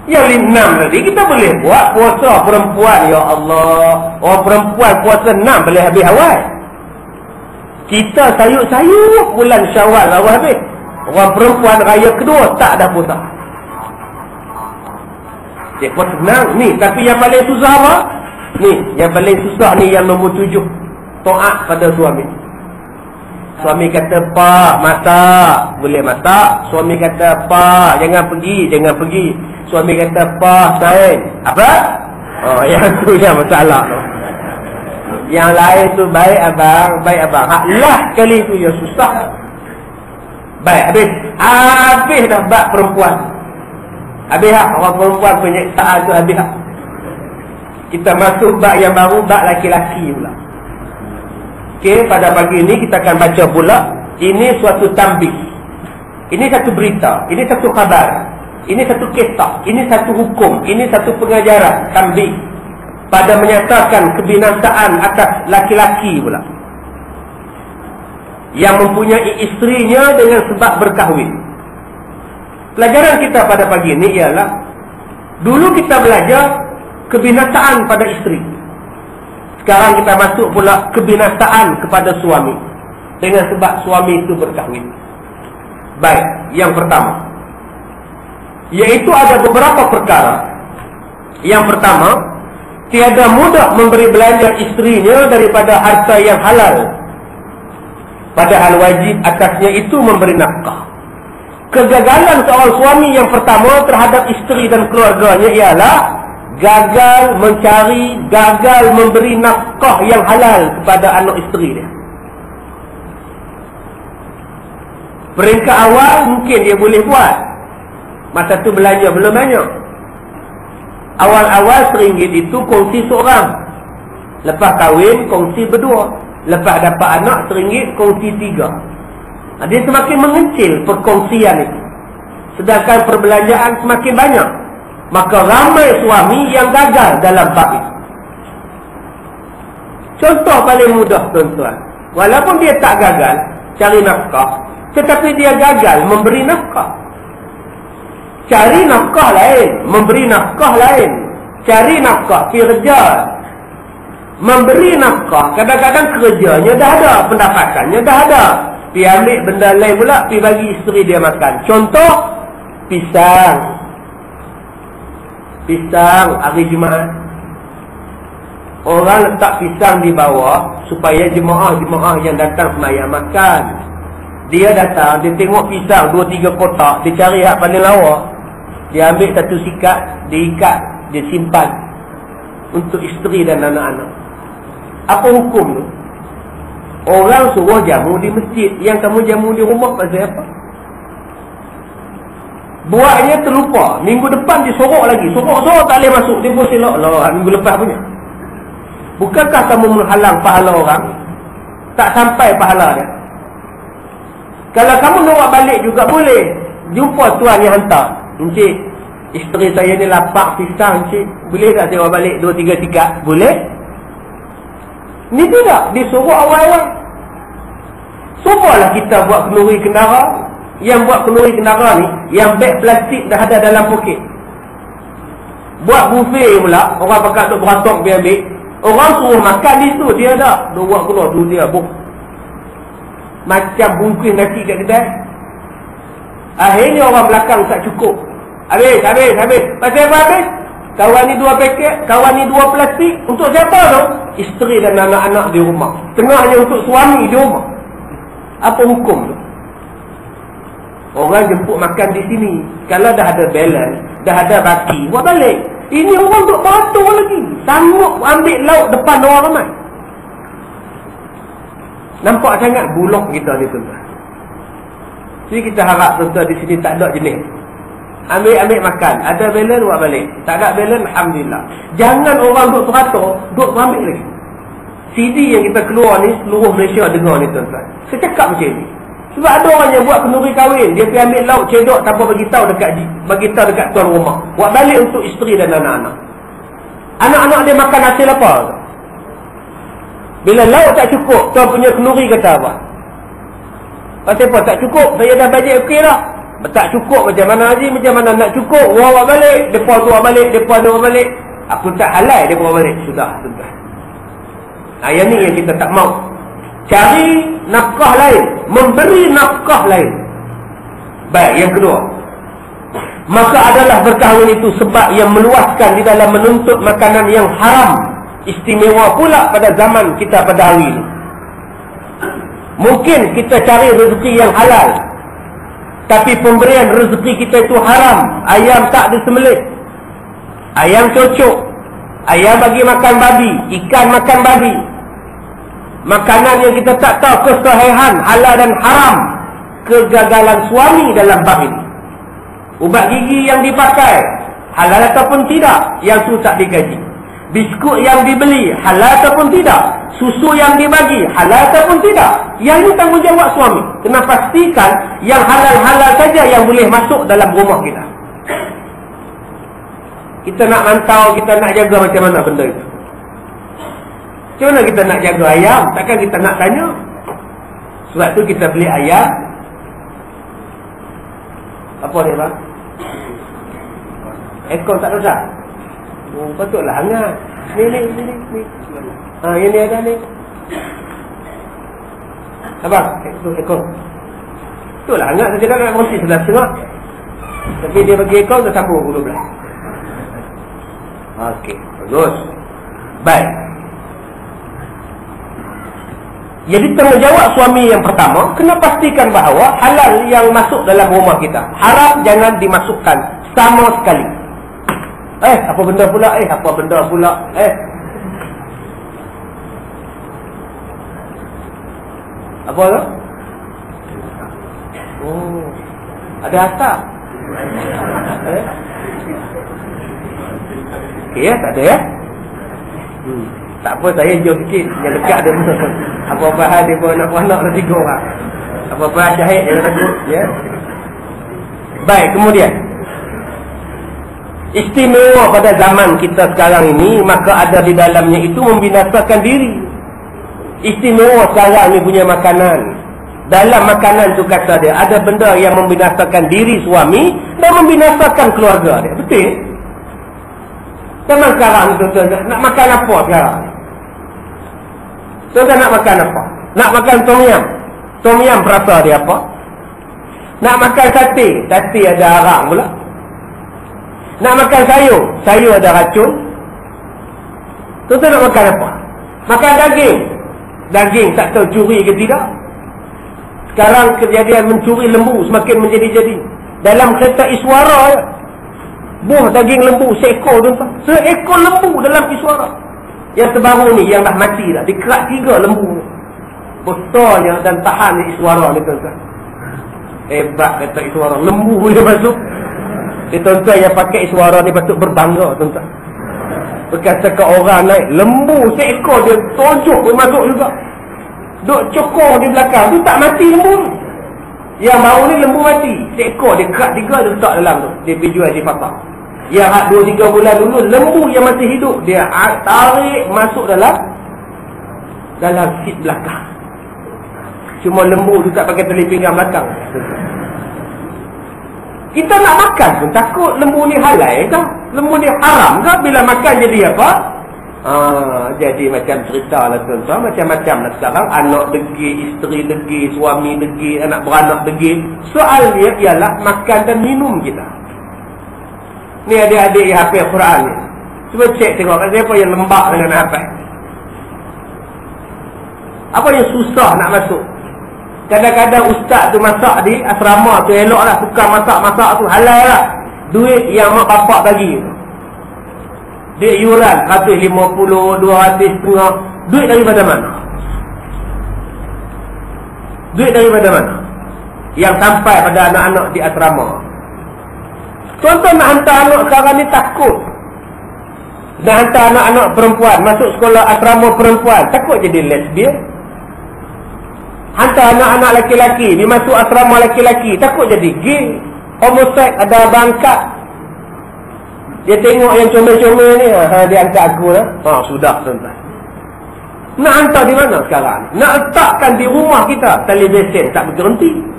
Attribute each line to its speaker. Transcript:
Speaker 1: Yang 6 tadi kita boleh buat puasa perempuan. Ya Allah, orang perempuan puasa 6 boleh habis awal. Kita sayuk-sayuk bulan Syawal awal habis. Orang perempuan raya kedua tak ada puasa. Dia pun senang ni. Tapi yang paling susah apa? Ni, yang paling susah ni yang nombor 7. Taat pada suami. Suami kata, "Pak, masak." Boleh masak. Suami kata, "Pak, jangan pergi." Suami kata, "Pak, sain." Apa? Oh, yang tu yang masalah tu. Yang lain tu baik abang. Hak lah kali tu yang susah. Baik, habis dah bab perempuan. Habis hak orang perempuan penyiksaan tu habis hak. Kita masuk bab yang baru, bab laki-laki pula. Okey, pada pagi ni kita akan baca pula. Ini suatu tambih. Ini satu berita. Ini satu khabar. Ini satu kisah. Ini satu hukum. Ini satu pengajaran. Tambih. Pada menyatakan kebinasaan atas laki-laki pula. Yang mempunyai isterinya dengan sebab berkahwin. Pelajaran kita pada pagi ini ialah, dulu kita belajar kebinasaan pada isteri. Sekarang kita masuk pula kebinasaan kepada suami dengan sebab suami itu berkahwin. Baik, yang pertama, iaitu ada beberapa perkara. Yang pertama, tiada mudah memberi belanja isterinya daripada harta yang halal, padahal wajib atasnya itu memberi nafkah. Kegagalan seorang suami yang pertama terhadap isteri dan keluarganya ialah gagal mencari, gagal memberi nafkah yang halal kepada anak isteri dia. Peringkat awal mungkin dia boleh buat. Masa tu belanja belum banyak. Awal-awal RM1 itu kongsi seorang. Lepas kahwin kongsi berdua. Lepas dapat anak RM1 kongsi 3. Dia semakin mengecil perkongsian itu. Sedangkan perbelanjaan semakin banyak. Maka ramai suami yang gagal dalam bab itu. Contoh paling mudah tuan-tuan. Walaupun dia tak gagal cari nafkah, tetapi dia gagal memberi nafkah. Cari nafkah lain, memberi nafkah lain. Cari nafkah kerja. Memberi nafkah, kadang-kadang kerjanya dah ada, pendapatannya dah ada. Pergi ambil benda lain pula, pergi bagi isteri dia makan. Contoh, pisang hari Jumaat. Orang letak pisang di bawah supaya jemaah-jemaah yang datang sembahyang makan. Dia datang, dia tengok pisang 2-3 kotak, dia cari hak paling lawa. Dia ambil satu sikat, dia ikat, dia simpan untuk isteri dan anak-anak. Apa hukum tu? Orang suruh jamu di masjid, yang kamu jamu di rumah pasal apa? Buatnya terlupa. Minggu depan dia sorok lagi. Sorok tak boleh masuk. Dia pun silap lah minggu lepas punya. Bukankah kamu menghalang pahala orang? Tak sampai pahala dia. Kalau kamu nak buat balik juga boleh. Jumpa tuan yang hantar. Encik, isteri saya ni lapak pisang, encik. Boleh tak saya buat balik 2-3 tikat? Boleh? Ni tidak. Dia suruh awal-awal. Cubalah kita buat kenduri kendara. Yang buat kenduri kendara ni, yang beg plastik dah ada dalam poket. Buat buffet pula, orang pakat duk beratok pergi ambil. Orang suruh makan di tu, dia tak. Dia buat keluar tu dia buk. Macam bungkus nasi kat kedai. Akhirnya orang belakang tak cukup. Habis. Pasal apa habis? Kawan ni 2 paket, kawan ni 2 plastik. Untuk siapa tu? Isteri dan anak-anak di rumah. Tengahnya untuk suami di rumah. Apa hukum tu? Orang jemput makan di sini. Kalau dah ada balance, dah ada baki, buat balik. Ini orang duk beratur lagi. Sanggup ambil lauk depan orang ramai. Nampak sangat bulok kita ni tuan-tuan. Jadi kita harap tuan-tuan di sini tak ada jenis. Ambil makan. Ada balance, buat balik. Tak ada balance, alhamdulillah. Jangan orang duk beratur, duk ambil lagi. CD yang kita keluar ni, seluruh Malaysia dengar ni tuan-tuan. Saya cakap macam ni. Sebab ada orang yang buat kenduri kahwin, dia pergi ambil lauk cedok tanpa beritahu dekat tuan rumah. Buat balik untuk isteri dan anak-anak. Anak-anak dia makan hasil apa? Bila lauk tak cukup, tuan punya kenduri kata apa? Pasal apa tak cukup? Saya dah bajet okey dah. Tak cukup macam mana Haji, macam mana nak cukup. Awak balik, depa tu balik, depa tu balik. Aku tak halal depa balik. Sudah, tuan. Yang ni yang kita tak mau. Cari nafkah lain, memberi nafkah lain. Baik, yang kedua, maka adalah berkahwin itu sebab yang meluaskan di dalam menuntut makanan yang haram. Istimewa pula pada zaman kita pada hari ini. Mungkin kita cari rezeki yang halal, tapi pemberian rezeki kita itu haram. Ayam tak disembelih, ayam cocok, ayam bagi makan babi, ikan makan babi. Makanan yang kita tak tahu kesahihan halal dan haram. Kegagalan suami dalam bab ini. Ubat gigi yang dipakai halal ataupun tidak, yang tu tak digaji. Biskut yang dibeli halal ataupun tidak, susu yang dibagi halal ataupun tidak, yang ini tanggungjawab suami. Kena pastikan yang halal-halal saja yang boleh masuk dalam rumah kita. Kita nak mantau, kita nak jaga macam mana benda itu. Macam mana kita nak jaga ayam? Takkan kita nak tanya. Sebab tu kita beli ayam. Apa dia bang? Ekor tak rosak? Oh, patutlah hangat. Ni. Yang ni ada ni. Abang, ekor. Patutlah hangat. Saya cakap nak berhenti sebelah tengah. Tapi dia bagi ekor, dia sambung pukul 12. Okey, bagus. Baik. Jadi tanggungjawab suami yang pertama, kena pastikan bahawa halal yang masuk dalam rumah kita, haram jangan dimasukkan sama sekali. Apa benda pula? Apa benda pula? Apa tu? Oh, ada asap. Okey ya, tak ada ya? Tak apa, saya jauh sikit. Yang dekat dia pun. Apa-apa hal dia pun nak dah 3 orang. Apa-apa hal syahid dia takut. Ya. Baik, kemudian. Istimewa pada zaman kita sekarang ini, maka ada di dalamnya itu membinasakan diri. Istimewa sekarang ni punya makanan. Dalam makanan tu kata dia, ada benda yang membinasakan diri suami dan membinasakan keluarga dia. Betul? Zaman sekarang tuan-tuan, nak makan apa sekarang? Tuan-tuan nak makan apa? Nak makan tom yam. Tom yam perasa dia apa? Nak makan sate. Sate ada arang pula. Nak makan sayur. Sayur ada racun. Tuan-tuan nak makan apa? Makan daging. Daging tak tahu curi ke tidak. Sekarang kejadian mencuri lembu semakin menjadi-jadi. Dalam kereta Iswara, buah daging lembu seekor tuan-tuan. Seekor lembu dalam Iswara. Yang terbaru ni, yang dah mati dah. Dikerak 3 lembu ni. Botolnya dan tahan di Iswara ni tuan-tuan. Hebat kata Iswara. Lembu boleh masuk. Tuan-tuan yang pakai Iswara ni patut berbangga tuan-tuan. Berkata ke orang naik, lembu seekor dia tonjok boleh masuk juga. Duk cokor di belakang tu tak mati lembu. Yang baru ni lembu mati. Seekor dia kerak 3 dia letak dalam tu. Dia pergi jual di pasar. Yang 2-3 bulan dulu lembu yang masih hidup dia tarik masuk dalam seat belakang. Cuma lembu tu tak pakai tali pinggang belakang. Kita nak makan pun takut lembu ni halal ke? Lembu ni haram ke? Bila makan jadi apa? Jadi macam cerita lah tuan-tuan. Macam-macam lah sekarang. Anak degil, isteri degil, suami degil, anak beranak degil. Soal dia ialah makan dan minum kita. Ni adik-adik yang hafal Quran ni. Cuba cek tengok siapa yang lembak dengan hafal. Apa yang susah nak masuk? Kadang-kadang ustaz tu masak di asrama tu elok lah. Tukang masak-masak tu halal lah. Duit yang mak bapak bagi. Duit yuran 150, 200 setengah. Duit daripada mana? Duit daripada mana? Yang sampai pada anak-anak di asrama. Tuan-tuan nak hantar anak sekarang ni takut. Nak hantar anak-anak perempuan masuk sekolah asrama perempuan, takut jadi lesbian. Hantar anak-anak lelaki-lelaki dia masuk asrama lelaki-lelaki, takut jadi gay, homoseks, ada bangkat. Dia tengok yang comel-comel ni, dia angkat aku lah. Sudah tuan-tuan. Nak hantar di mana sekarang? Nak letakkan di rumah kita, televisyen tak berhenti.